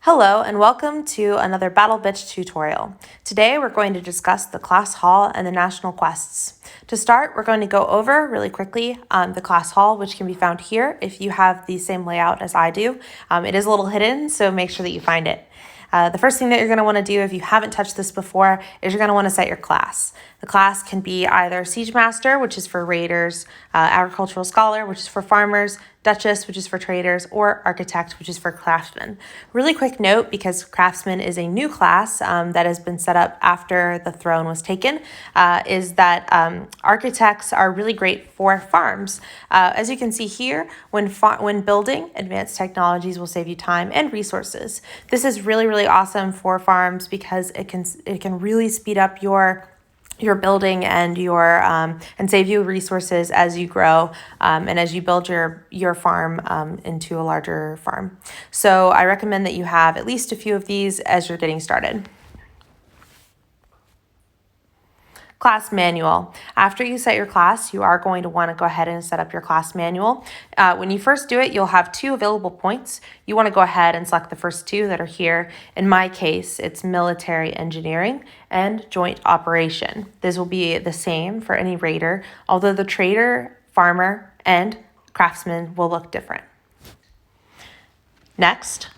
Hello and welcome to another Battle Bitch tutorial. Today we're going to discuss the class hall and the national quests. To start, we're going to go over really quickly the class hall, which can be found here if you have the same layout as I do. It is a little hidden, so make sure that you find it. The first thing that you're going to want to do if you haven't touched this before is you're going to want to set your class. The class can be either Siege Master, which is for raiders, Agricultural Scholar, which is for farmers, Duchess, which is for traders, or Architect, which is for craftsmen. Really quick note, because craftsman is a new class that has been set up after the throne was taken, is that architects are really great for farms. As you can see here, when building, advanced technologies will save you time and resources. This is really awesome for farms because it can really speed up your building and and save you resources as you grow and as you build your farm into a larger farm. So I recommend that you have at least a few of these as you're getting started. Class manual. After you set your class, you are going to want to go ahead and set up your class manual. When you first do it, you'll have two available points. You want to go ahead and select the first two that are here. In my case, it's military engineering and joint operation. This will be the same for any raider, although the trader, farmer, and craftsman will look different. Next,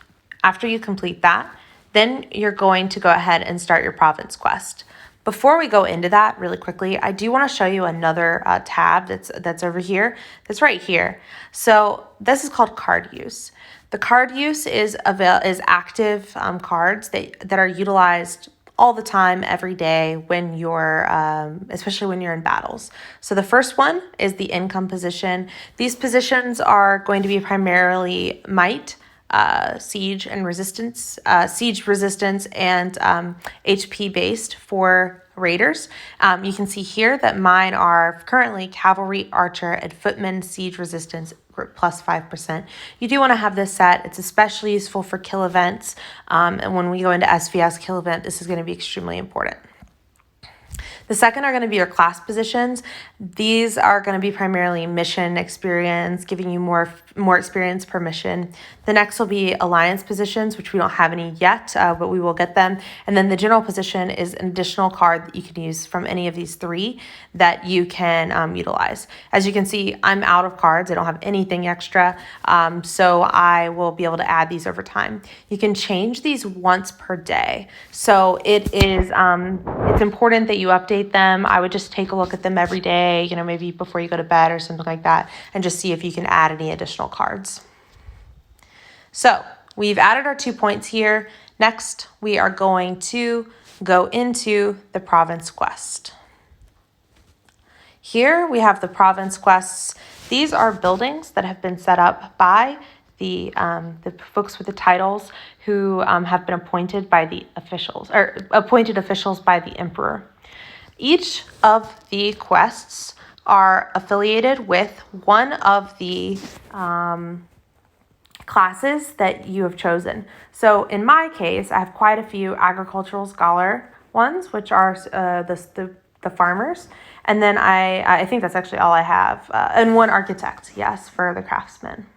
after you complete that, then you're going to go ahead and start your province quest. Before we go into that really quickly, I do want to show you another tab that's over here, that's right here. So this is called card use. The card use is active cards that are utilized all the time, every day when you're, especially when you're in battles. So the first one is the income position. These positions are going to be primarily might, siege resistance and HP based for raiders. You can see here that mine are currently cavalry, archer, and footman siege resistance plus 5%. You do want to have this set. It's especially useful for kill events. And when we go into SVS kill event, this is going to be extremely important. The second are going to be your class positions. These are going to be primarily mission experience, giving you more experience per mission. The next will be alliance positions, which we don't have any yet, but we will get them. And then the general position is an additional card that you can use from any of these three that you can utilize. As you can see, I'm out of cards. I don't have anything extra, so I will be able to add these over time. You can change these once per day. So it is it's important that you update them. I would just take a look at them every day, maybe before you go to bed or something like that, and just see if you can add any additional cards. So we've added our 2 points here. Next, we are going to go into the province quest. Here we have the province quests. These are buildings that have been set up by the folks with the titles who have been appointed by the officials, or appointed officials by the emperor. Each of the quests are affiliated with one of the classes that you have chosen. So in my case, I have quite a few agricultural scholar ones, which are the farmers. And then I think that's actually all I have. And one architect, yes, for the craftsmen.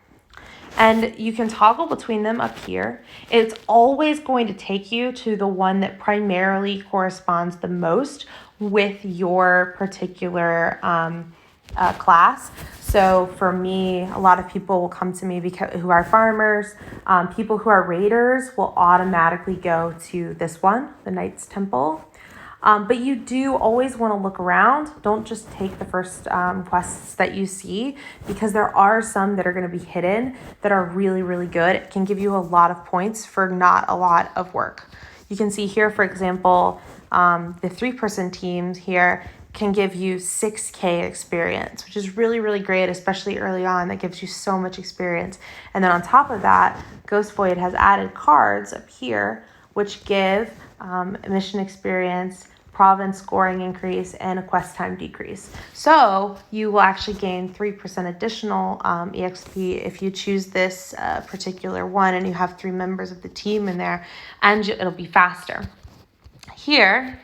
And you can toggle between them up here. It's always going to take you to the one that primarily corresponds the most with your particular class. So for me, a lot of people will come to me who are farmers. People who are raiders will automatically go to this one, the Knight's Temple. But you do always want to look around. Don't just take the first quests that you see, because there are some that are going to be hidden that are really good. It can give you a lot of points for not a lot of work. You can see here, for example, the 3-person teams here can give you 6K experience, which is really great, especially early on. That gives you so much experience. And then on top of that, Ghost Void has added cards up here, which give mission experience, province scoring increase, and a quest time decrease. So you will actually gain 3% additional EXP if you choose this particular one and you have 3 members of the team in there, and it'll be faster. Here,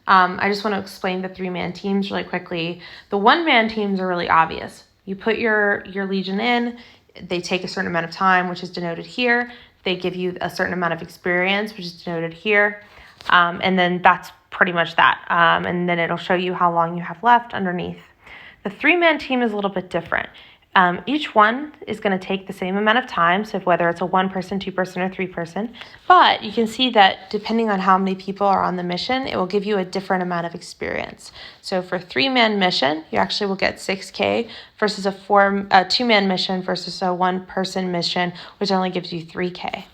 I just want to explain the 3-man teams really quickly. The 1-man teams are really obvious. You put your legion in, they take a certain amount of time, which is denoted here. They give you a certain amount of experience, which is denoted here. And then that's pretty much that. And then it'll show you how long you have left underneath. The 3-man team is a little bit different. Each one is going to take the same amount of time, so whether it's a 1-person, 2-person, or 3-person, but you can see that depending on how many people are on the mission, it will give you a different amount of experience. So for a 3-man mission, you actually will get 6K versus a 2-man mission versus a 1-person mission, which only gives you 3K.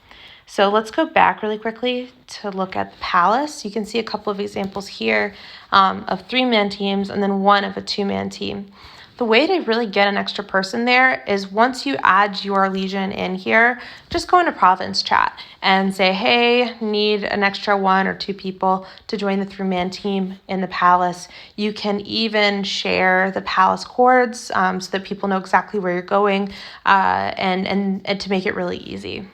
So let's go back really quickly to look at the palace. You can see a couple of examples here of 3-man teams and then one of a 2-man team. The way to really get an extra person there is once you add your legion in here, just go into province chat and say, hey, need an extra 1 or 2 people to join the 3-man team in the palace. You can even share the palace coords so that people know exactly where you're going and to make it really easy.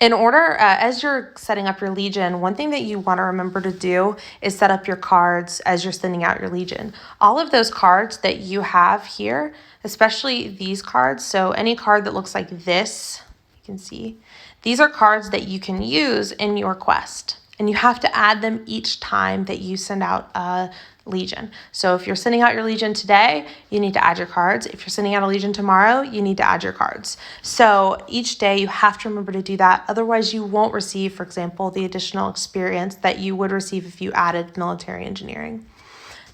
In order, as you're setting up your legion, one thing that you want to remember to do is set up your cards as you're sending out your legion. All of those cards that you have here, especially these cards, so any card that looks like this, you can see, these are cards that you can use in your quest. And you have to add them each time that you send out a legion. So if you're sending out your legion today, you need to add your cards. If you're sending out a legion tomorrow, you need to add your cards. So each day you have to remember to do that. Otherwise you won't receive, for example, the additional experience that you would receive if you added military engineering.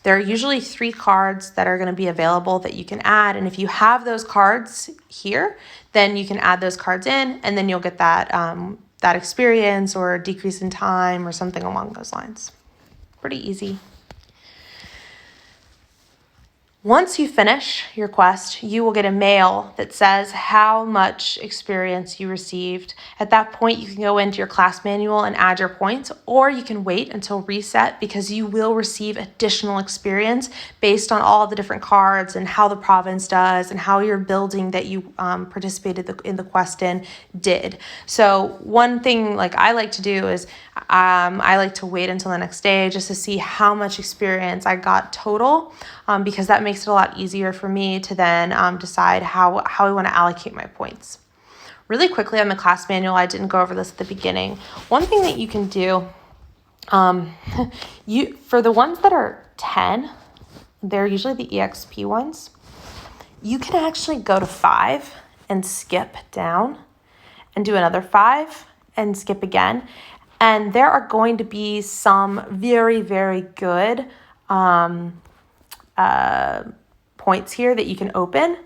There are usually 3 cards that are going to be available that you can add. And if you have those cards here, then you can add those cards in and then you'll get that experience or a decrease in time or something along those lines. Pretty easy. Once you finish your quest, you will get a mail that says how much experience you received. At that point, you can go into your class manual and add your points, or you can wait until reset because you will receive additional experience based on all the different cards and how the province does and how your building that you participated in the quest in did. So one thing like I like to do is I like to wait until the next day just to see how much experience I got total because that makes it a lot easier for me to then decide how I want to allocate my points. Really quickly on the class manual, I didn't go over this at the beginning. One thing that you can do, for the ones that are 10, they're usually the EXP ones, you can actually go to 5 and skip down and do another 5 and skip again. And there are going to be some very, very good points here that you can open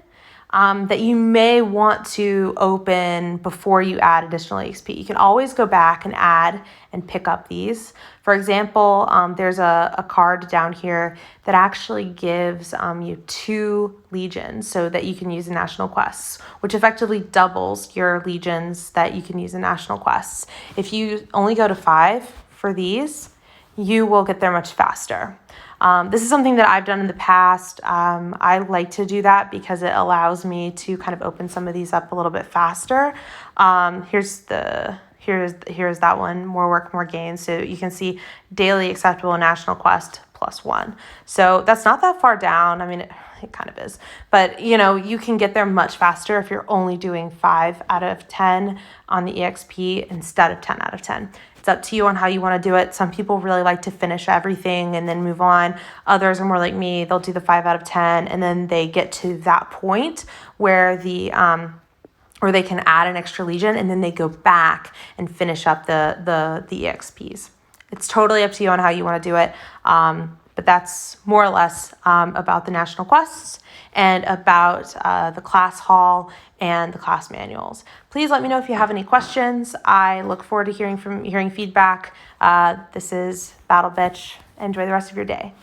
that you may want to open before you add additional EXP. You can always go back and add and pick up these. For example, there's a card down here that actually gives you 2 legions so that you can use in national quests, which effectively doubles your legions that you can use in national quests. If you only go to 5 for these, you will get there much faster. This is something that I've done in the past. I like to do that because it allows me to kind of open some of these up a little bit faster. Here's that one, more work, more gain. So you can see daily acceptable national quest +1. So that's not that far down. I mean, it kind of is, but you can get there much faster if you're only doing 5 out of 10 on the EXP instead of 10 out of 10. It's up to you on how you want to do it. Some people really like to finish everything and then move on. Others are more like me. They'll do the 5 out of 10 and then they get to that point where or they can add an extra legion and then they go back and finish up the EXPs. It's totally up to you on how you want to do it. But that's more or less about the national quests and about the class hall and the class manuals. Please let me know if you have any questions. I look forward to hearing feedback. This is Battle Bitch. Enjoy the rest of your day.